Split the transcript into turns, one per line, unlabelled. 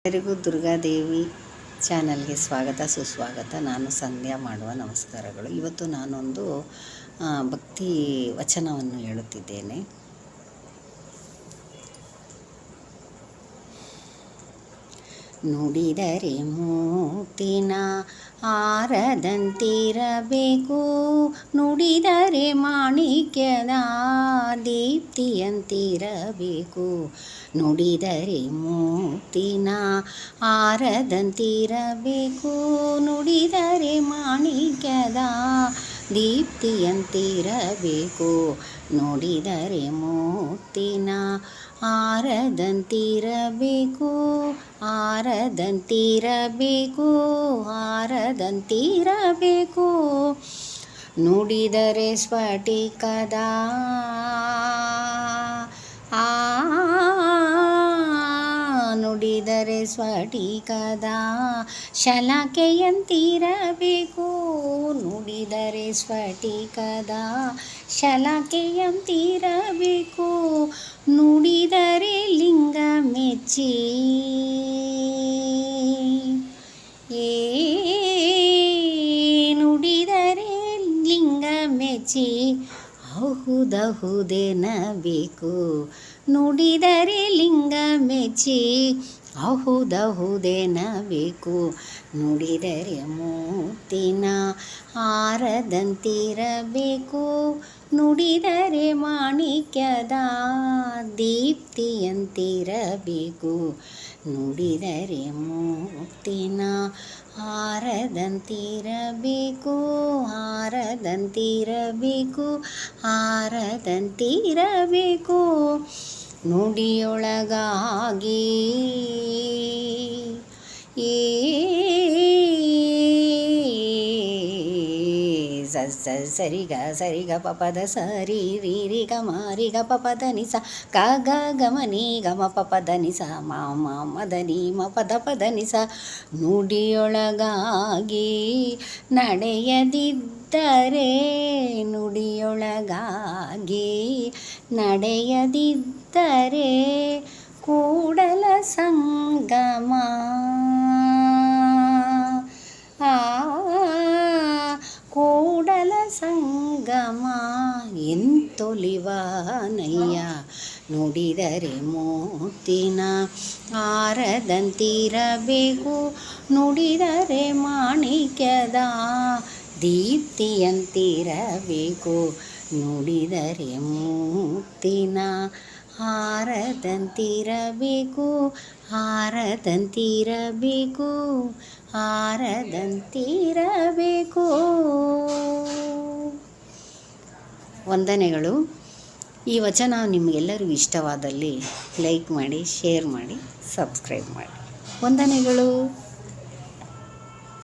ಎಲ್ಲರಿಗೂ ದುರ್ಗಾದೇವಿ ಚಾನಲ್ಗೆ ಸ್ವಾಗತ ಸುಸ್ವಾಗತ. ನಾನು ಸಂಧ್ಯಾ ಮಾಡುವ ನಮಸ್ಕಾರಗಳು. ಇವತ್ತು ನಾನೊಂದು ಭಕ್ತಿ ವಚನವನ್ನು ಹೇಳುತ್ತಿದ್ದೇನೆ. ನುಡಿದರೆ ಮೂತಿನ ಆರದಂತಿರಬೇಕು, ನುಡಿದರೆ ಮಾಣಿಕ್ಯದ ದೀಪ್ತಿಯಂತಿರಬೇಕು. ನುಡಿದರೆ ಮೂತಿನ ಆರದಂತಿರಬೇಕು, ನುಡಿದರೆ ಮಾಣಿಕ್ಯದ ದೀಪ್ತಿಯಂತಿರಬೇಕು. ನುಡಿದರೆ ಮೂತಿನ ಆರದಂತಿರಬೇಕು, ಆರದಂತಿರಬೇಕು, ಆರದಂತಿರಬೇಕು. ನುಡಿದರೆ ಸ್ಫಟಿಕದ ನುಡಿದರೆ ಸ್ಫಟಿಕದ ಶಲಾಕೆಯಂತಿರಬೇಕು, ನುಡಿದರೆ ಸ್ಫಟಿಕದ ಶಲಾಕೆಯಂತಿರಬೇಕು. ನುಡಿದರೆ ಲಿಂಗ ಮೆಚ್ಚಿ ನುಡಿದರೆ ಲಿಂಗ ಮೆಚ್ಚಿ ಅಹುದಹುದೆನಬೇಕು. ನುಡಿದರೆ ಲಿಂಗ ಮೆಚ್ಚಿ ಅಹುದಹುದೆನಬೇಕು. ನುಡಿದರೆ ಮೂತಿನ ಆರದಂತಿರಬೇಕು, ನುಡಿದರೆ ಮಾಣಿಕ್ಯದ ದೀಪ್ತಿಯಂತಿರಬೇಕು. ನುಡಿದರೆ ಮೂತಿನ ಆರದಂತಿರಬೇಕು, ಆರದಂತಿರಬೇಕು, ಆರದಂತಿರಬೇಕು. ನುಡಿಯೊಳಗಾಗಿ ಸರಿಗ ಸರಿಗ ಪಪದ ಸರಿ ರೀ ರಿ ಗ ಮ ರಿ ಗ ಪಪದ ನಿಸ ಗ ಗ ಗಮ ನಿ ಗಮ ಪಪದ ನಿಸ ಮ ಮ ಮದ ನಿ ಮ ಪದ ಪದ ನಿಸ. ನುಡಿಯೊಳಗಾಗಿ ನಡೆಯದಿದ್ದರೆ, ನುಡಿಯೊಳಗಾಗಿ ನಡೆಯದಿದ್ದರೆ ಕೂಡಲ ಸಂಗಮ ಕೂಡಲ ಸಂಗಮ ಎಂತೊಲಿವನಯ್ಯ. ನುಡಿದರೆ ಮೂತಿನ ಆರದಂತಿರಬೇಕು, ನುಡಿದರೆ ಮಾಣಿಕ್ಯದ ದೀಪ್ತಿಯಂತಿರಬೇಕು. ನುಡಿದರೆ ಮೂತಿನ ಆರದಂತಿರಬೇಕು, ಆರದಂತಿರಬೇಕು, ಆರದಂತಿರಬೇಕು. ವಂದನೆಗಳು. ಈ ವಚನ ನಿಮಗೆಲ್ಲರಿಗೂ ಇಷ್ಟವಾದಲ್ಲಿ ಲೈಕ್ ಮಾಡಿ, ಶೇರ್ ಮಾಡಿ, ಸಬ್ಸ್ಕ್ರೈಬ್ ಮಾಡಿ. ವಂದನೆಗಳು.